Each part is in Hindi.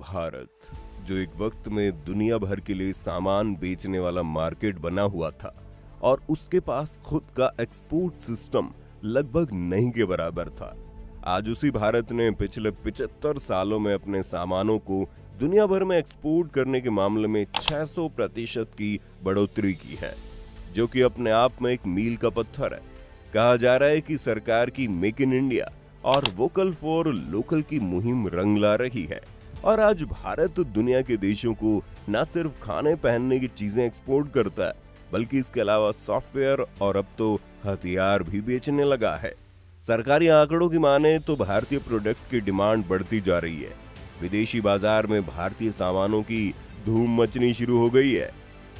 भारत, जो एक वक्त में दुनिया भर के लिए सामान बेचने वाला मार्केट बना हुआ था और उसके पास खुद का एक्सपोर्ट सिस्टम लगभग नहीं के बराबर था, आज उसी भारत ने पिछले 75 सालों में अपने सामानों को दुनिया भर में एक्सपोर्ट करने के मामले में 600% की बढ़ोतरी की है, जो कि अपने आप में एक मील का पत्थर है। कहा जा रहा है कि सरकार की मेक इन इंडिया और वोकल फॉर लोकल की मुहिम रंग ला रही है और आज भारत दुनिया के देशों को न सिर्फ खाने पहनने की चीजें एक्सपोर्ट करता है, बल्कि इसके अलावा सॉफ्टवेयर और अब तो हथियार भी बेचने लगा है। सरकारी आंकड़ों की माने तो भारतीय प्रोडक्ट की डिमांड बढ़ती जा रही है। विदेशी बाजार में भारतीय सामानों की धूम मचनी शुरू हो गई है।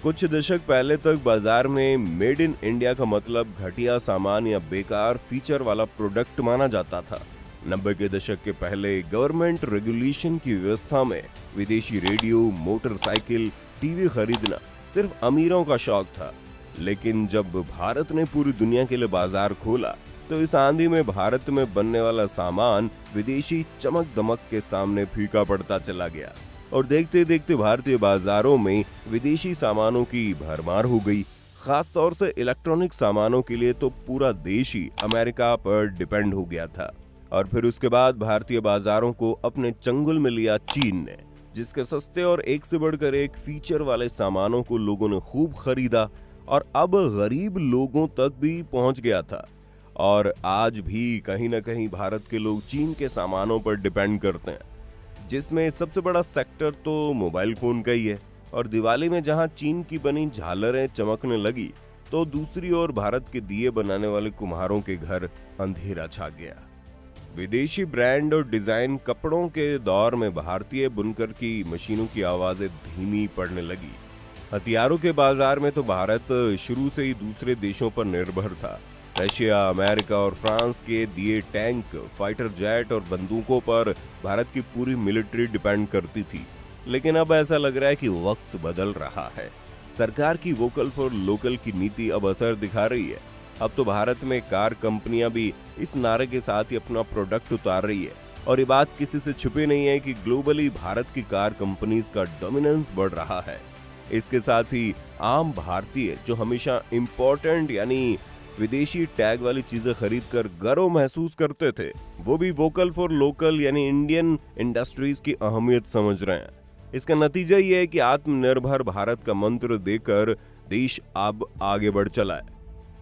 कुछ दशक पहले तक बाजार में मेड इन इंडिया का मतलब घटिया सामान या बेकार फीचर वाला प्रोडक्ट माना जाता था। 90 के दशक के पहले गवर्नमेंट रेगुलेशन की व्यवस्था में विदेशी रेडियो, मोटरसाइकिल, टीवी खरीदना सिर्फ अमीरों का शौक था, लेकिन जब भारत ने पूरी दुनिया के लिए बाजार खोला तो इस आंधी में भारत में बनने वाला सामान विदेशी चमक दमक के सामने फीका पड़ता चला गया और देखते देखते भारतीय बाजारों में विदेशी सामानों की भरमार हो गई। खास तौर से इलेक्ट्रॉनिक सामानों के लिए तो पूरा देश ही अमेरिका पर डिपेंड हो गया था और फिर उसके बाद भारतीय बाजारों को अपने चंगुल में लिया चीन ने, जिसके सस्ते और एक से बढ़कर एक फीचर वाले सामानों को लोगों ने खूब खरीदा और अब गरीब लोगों तक भी पहुंच गया था। और आज भी कहीं ना कहीं भारत के लोग चीन के सामानों पर डिपेंड करते हैं, जिसमें सबसे बड़ा सेक्टर तो मोबाइल फोन का ही है। और दिवाली में जहां चीन की बनी झालरें चमकने लगी तो दूसरी ओर भारत के दिए बनाने वाले कुम्हारों के घर अंधेरा छा गया। विदेशी ब्रांड और डिजाइन कपड़ों के दौर में भारतीय बुनकर की मशीनों की आवाजें धीमी पड़ने लगी। हथियारों के बाजार में तो भारत शुरू से ही दूसरे देशों पर निर्भर था। रशिया, अमेरिका और फ्रांस के दिए टैंक, फाइटर जेट और बंदूकों पर भारत की पूरी मिलिट्री डिपेंड करती थी। लेकिन अब ऐसा लग रहा है कि वक्त बदल रहा है। सरकार की वोकल फॉर लोकल की नीति अब असर दिखा रही है। अब तो भारत में कार कंपनियां भी इस नारे के साथ ही अपना प्रोडक्ट उतार रही है और ये बात किसी से छुपी नहीं है कि ग्लोबली भारत की कार कंपनीज का डोमिनेंस बढ़ रहा है। इसके साथ ही आम भारतीय जो हमेशा इम्पोर्टेंट यानी विदेशी टैग वाली चीजें खरीदकर गर्व महसूस करते थे, वो भी वोकल फॉर लोकल यानी इंडियन इंडस्ट्रीज की अहमियत समझ रहे हैं। इसका नतीजा ये है कि आत्मनिर्भर भारत का मंत्र देकर देश अब आगे बढ़ चला है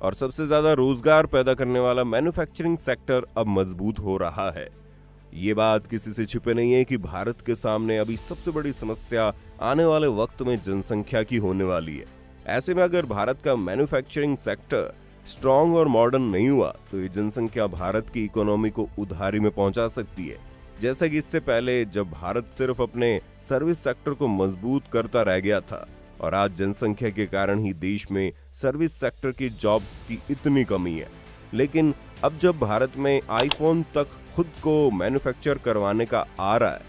और सबसे ज्यादा रोजगार पैदा करने वाला मैन्युफैक्चरिंग सेक्टर अब मजबूत हो रहा है। ये बात किसी से छुपे नहीं है कि भारत के सामने अभी सबसे बड़ी समस्या आने वाले वक्त में जनसंख्या की होने वाली है। ऐसे में अगर भारत का मैन्युफैक्चरिंग सेक्टर स्ट्रॉन्ग और मॉडर्न नहीं हुआ तो ये जनसंख्या भारत की इकोनॉमी को उधारी में पहुंचा सकती है, जैसा कि इससे पहले जब भारत सिर्फ अपने सर्विस सेक्टर को मजबूत करता रह गया था और आज जनसंख्या के कारण ही देश में सर्विस सेक्टर की जॉब्स की इतनी कमी है। लेकिन अब जब भारत में आईफोन तक खुद को मैन्युफैक्चर करवाने का आ रहा है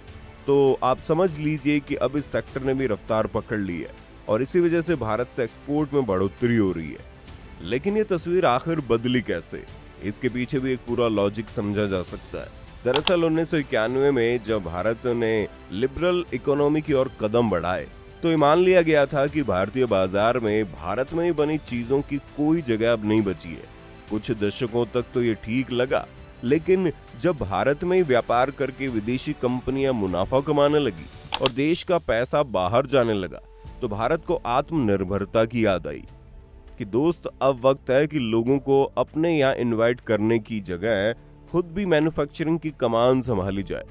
तो आप समझ लीजिए कि अब इस सेक्टर ने भी रफ्तार पकड़ ली है और इसी वजह से भारत से एक्सपोर्ट में बढ़ोतरी हो रही है। लेकिन ये तस्वीर आखिर बदली कैसे, इसके पीछे भी एक पूरा लॉजिक समझा जा सकता है। दरअसल 1991 में जब भारत ने लिबरल इकोनॉमी की ओर कदम बढ़ाए तो ये मान लिया गया था कि भारतीय बाजार में भारत में ही बनी चीजों की कोई जगह अब नहीं बची है। कुछ दशकों तक तो ये ठीक लगा, लेकिन जब भारत में ही व्यापार करके विदेशी कंपनियां मुनाफा कमाने लगी और देश का पैसा बाहर जाने लगा तो भारत को आत्मनिर्भरता की याद आई कि दोस्त अब वक्त है कि लोगों को अपने यहाँ इनवाइट करने की जगह खुद भी मैन्युफैक्चरिंग की कमान संभाली जाए।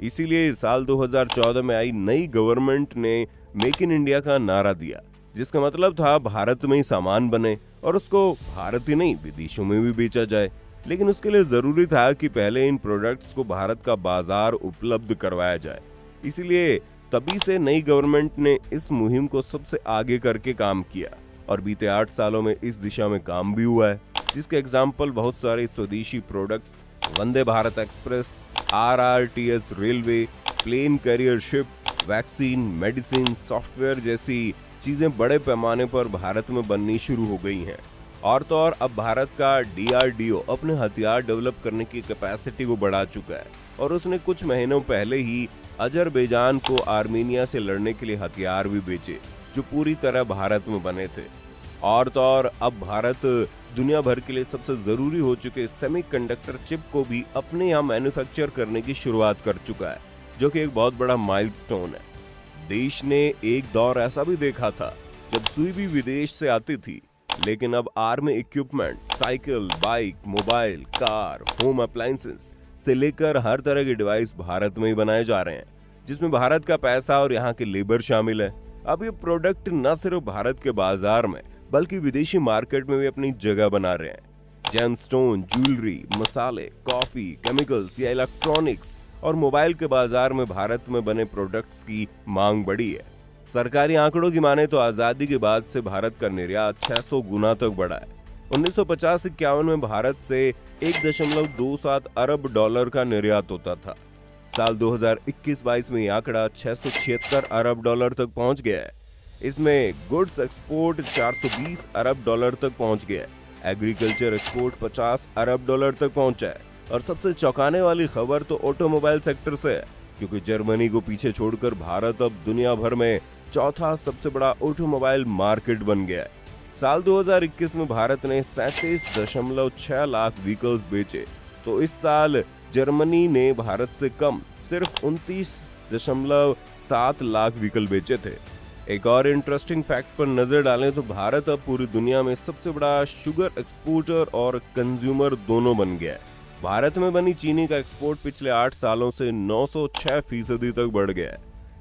इसीलिए साल 2014 में आई नई गवर्नमेंट ने मेक इन इंडिया का नारा दिया, जिसका मतलब था भारत में ही सामान बने और उसको भारत ही नहीं विदेशों में भी बेचा जाए। लेकिन उसके लिए जरूरी था कि पहले इन प्रोडक्ट्स को भारत का बाजार उपलब्ध करवाया जाए। इसीलिए तभी से नई गवर्नमेंट ने इस मुहिम को सबसे आगे करके काम किया और बीते 8 सालों में इस दिशा में काम भी हुआ है, जिसके एग्जाम्पल बहुत सारे स्वदेशी products, Vande Bharat express, RRTS railway, plane carrier ship, vaccine, medicine, software जैसी चीजें बड़े पैमाने पर भारत में बननी शुरू हो गई हैं। और तो और अब भारत का DRDO अपने हथियार डेवलप करने की कैपेसिटी को बढ़ा चुका है और उसने कुछ महीनों पहले ही अजरबैजान को आर्मीनिया से लड़ने के लिए हथियार भी बेचे जो पूरी तरह भारत में बने थे। और तो और अब भारत दुनिया भर के लिए सबसे जरूरी हो चुके सेमीकंडक्टर चिप को भी अपने यहाँ मैन्युफैक्चर करने की शुरुआत कर चुका है, जो कि एक बहुत बड़ा माइलस्टोन है। देश ने एक दौर ऐसा भी देखा था जब सुई भी विदेश से आती थी, लेकिन अब army equipment, cycle, bike, mobile, car, home appliances से लेकर हर तरह के डिवाइस भारत में ही बनाए जा रहे हैं, जिसमें भारत का पैसा और यहाँ के लेबर शामिल है। अब ये प्रोडक्ट न सिर्फ भारत के बाजार में बल्कि विदेशी मार्केट में भी अपनी जगह बना रहे हैं। जेमस्टोन, ज्वेलरी, मसाले, कॉफी, केमिकल्स या इलेक्ट्रॉनिक्स और मोबाइल के बाजार में भारत में बने प्रोडक्ट्स की मांग बढ़ी है। सरकारी आंकड़ों की माने तो आजादी के बाद से भारत का निर्यात 600 गुना तक बढ़ा है। 1950-51 में भारत से 1.27 अरब डॉलर का निर्यात होता था। साल 2021-22 में यह आंकड़ा 676 अरब डॉलर तक पहुंच गया है। इसमें गुड्स एक्सपोर्ट 420 अरब डॉलर तक पहुंच गया है। एग्रीकल्चर एक्सपोर्ट 50 अरब डॉलर तक पहुंचा है। और सबसे चौंकाने वाली खबर तो ऑटोमोबाइल सेक्टर से है, क्योंकि जर्मनी को पीछे छोड़कर भारत अब दुनिया भर में चौथा सबसे बड़ा ऑटोमोबाइल मार्केट बन गया है। साल 2021 में भारत ने 37.6 लाख व्हीकल्स बेचे, तो इस साल जर्मनी ने भारत से कम सिर्फ 29.7 लाख व्हीकल बेचे थे। एक और इंटरेस्टिंग फैक्ट पर नजर डालें तो भारत अब पूरी दुनिया में सबसे बड़ा शुगर एक्सपोर्टर और कंज्यूमर दोनों बन गया है। भारत में बनी चीनी का एक्सपोर्ट पिछले 8 सालों से 906% तक बढ़ गया है।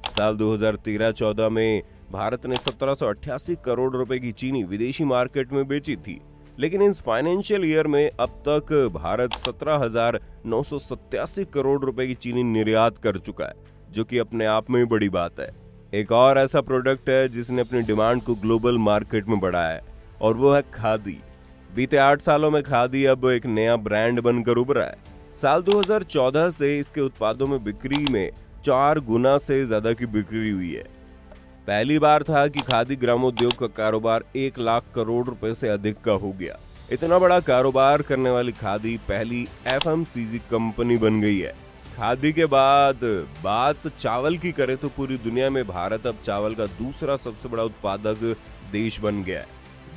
साल 2013-14 में भारत ने 1788 करोड़ रुपए की चीनी विदेशी मार्केट में बेची थी, लेकिन इस फाइनेंशियल ईयर में अब तक भारत 17,987 करोड़ रुपए की चीनी निर्यात कर चुका है, जो कि अपने आप में बड़ी बात है। एक और ऐसा प्रोडक्ट है जिसने अपनी डिमांड को ग्लोबल मार्केट में बढ़ाया है, और वो है खादी। बीते 8 सालों में खादी अब एक नया ब्रांड बनकर उभरा है। साल 2014 से इसके उत्पादों में बिक्री में 4 गुना से ज्यादा की बिक्री हुई है। पहली बार था कि खादी ग्रामोद्योग का कारोबार 1 लाख करोड़ रुपए से अधिक का हो गया। इतना बड़ा कारोबार करने वाली खादी पहली FMCG कंपनी बन गई है। खादी के बाद बात चावल की करें तो पूरी दुनिया में भारत अब चावल का दूसरा सबसे बड़ा उत्पादक देश बन गया है।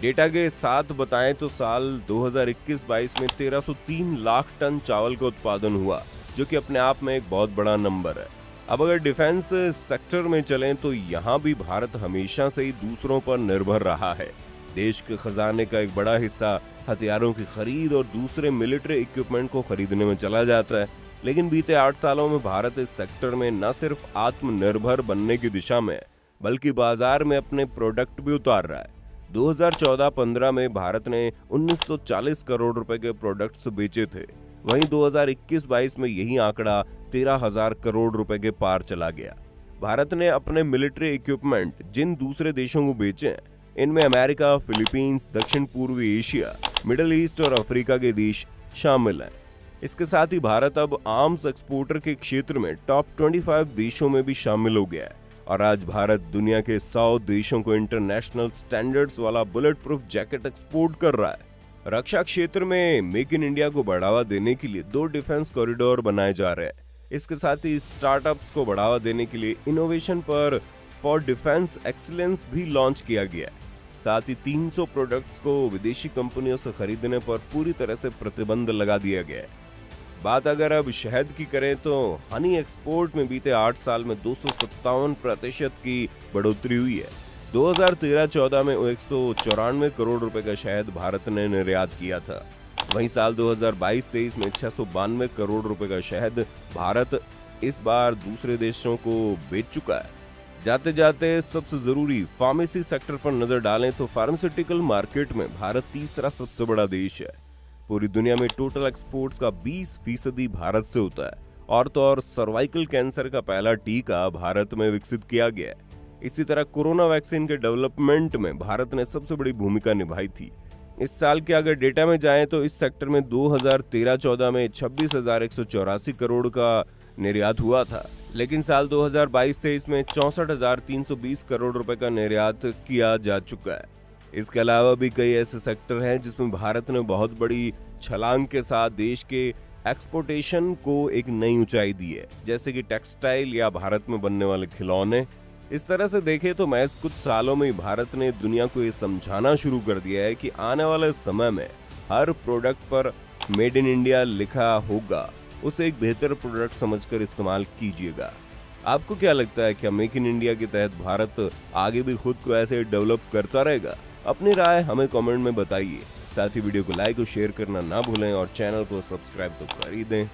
डेटा के साथ बताएं तो साल 2021-22 में 1303 लाख टन चावल का उत्पादन हुआ, जो कि अपने आप में एक बहुत बड़ा नंबर है। अब अगर डिफेंस सेक्टर में चलें तो यहाँ भी भारत हमेशा से ही दूसरों पर निर्भर रहा है। देश के खजाने का एक बड़ा हिस्सा हथियारों की खरीद और दूसरे मिलिट्री इक्विपमेंट को खरीदने में चला जाता है, लेकिन बीते 8 सालों में भारत इस सेक्टर में न सिर्फ आत्मनिर्भर बनने की दिशा में बल्कि बाजार में अपने प्रोडक्ट भी उतार रहा है। 2014-15 में भारत ने 1940 करोड़ रुपए के प्रोडक्ट्स बेचे थे, वहीं 2021-22 में यही आंकड़ा 13,000 करोड़ रुपए के पार चला गया। भारत ने अपने मिलिट्री इक्विपमेंट जिन दूसरे देशों को बेचे हैं, इनमें अमेरिका, फिलीपींस, दक्षिण पूर्वी एशिया, मिडिल ईस्ट और अफ्रीका के देश शामिल हैं। इसके साथ ही भारत अब आर्म्स एक्सपोर्टर के क्षेत्र में टॉप 25 देशों में भी शामिल हो गया है, और आज भारत दुनिया के 100 देशों को इंटरनेशनल स्टैंडर्ड्स वाला बुलेट प्रूफ जैकेट एक्सपोर्ट कर रहा है। रक्षा क्षेत्र में मेक इन इंडिया को बढ़ावा देने के लिए 2 डिफेंस कॉरिडोर बनाए जा रहे हैं। इसके साथ ही स्टार्टअप्स को बढ़ावा देने के लिए इनोवेशन पर फॉर डिफेंस एक्सीलेंस भी लॉन्च किया गया है। साथ ही 300 प्रोडक्ट्स को विदेशी कंपनियों से खरीदने पर पूरी तरह से प्रतिबंध लगा दिया गया है। बात अगर अब शहद की करें तो हनी एक्सपोर्ट में बीते 8 साल में 257% की बढ़ोतरी हुई है। 2013-14 में 194 करोड़ रुपए का शहद भारत ने निर्यात किया था। वहीं साल 2022-23 में 692 करोड़ रुपए का शहद भारत इस बार दूसरे देशों को बेच चुका है। जाते जाते सबसे जरूरी फार्मेसी सेक्टर पर नजर डालें तो फार्मास्यूटिकल मार्केट में भारत तीसरा सबसे बड़ा देश है। पूरी दुनिया में टोटल एक्सपोर्ट्स का 20% भारत से होता है, और तो और सर्वाइकल कैंसर का पहला टीका भारत में विकसित किया गया है। इसी तरह कोरोना वैक्सीन के डेवलपमेंट में भारत ने सबसे बड़ी भूमिका निभाई थी। इस साल के अगर डेटा में जाएं तो इस सेक्टर में 2013-14 में 26,184 करोड़ का निर्यात हुआ था, लेकिन साल 2022-23 में 64,320 करोड़ रुपए का निर्यात किया जा चुका है। इसके अलावा भी कई ऐसे सेक्टर हैं जिसमें भारत ने बहुत बड़ी छलांग के साथ देश के एक्सपोर्टेशन को एक नई ऊंचाई दी है, जैसे कि टेक्सटाइल या भारत में बनने वाले खिलौने। इस तरह से देखें तो महज कुछ सालों में ही भारत ने दुनिया को ये समझाना शुरू कर दिया है कि आने वाले समय में हर प्रोडक्ट पर मेड इन इंडिया लिखा होगा, उसे एक बेहतर प्रोडक्ट समझकर इस्तेमाल कीजिएगा। आपको क्या लगता है, क्या मेक इन इंडिया के तहत भारत आगे भी खुद को ऐसे डेवलप करता रहेगा? अपनी राय हमें कमेंट में बताइए। साथ ही वीडियो को लाइक और शेयर करना ना भूलें और चैनल को सब्सक्राइब तो कर ही दें।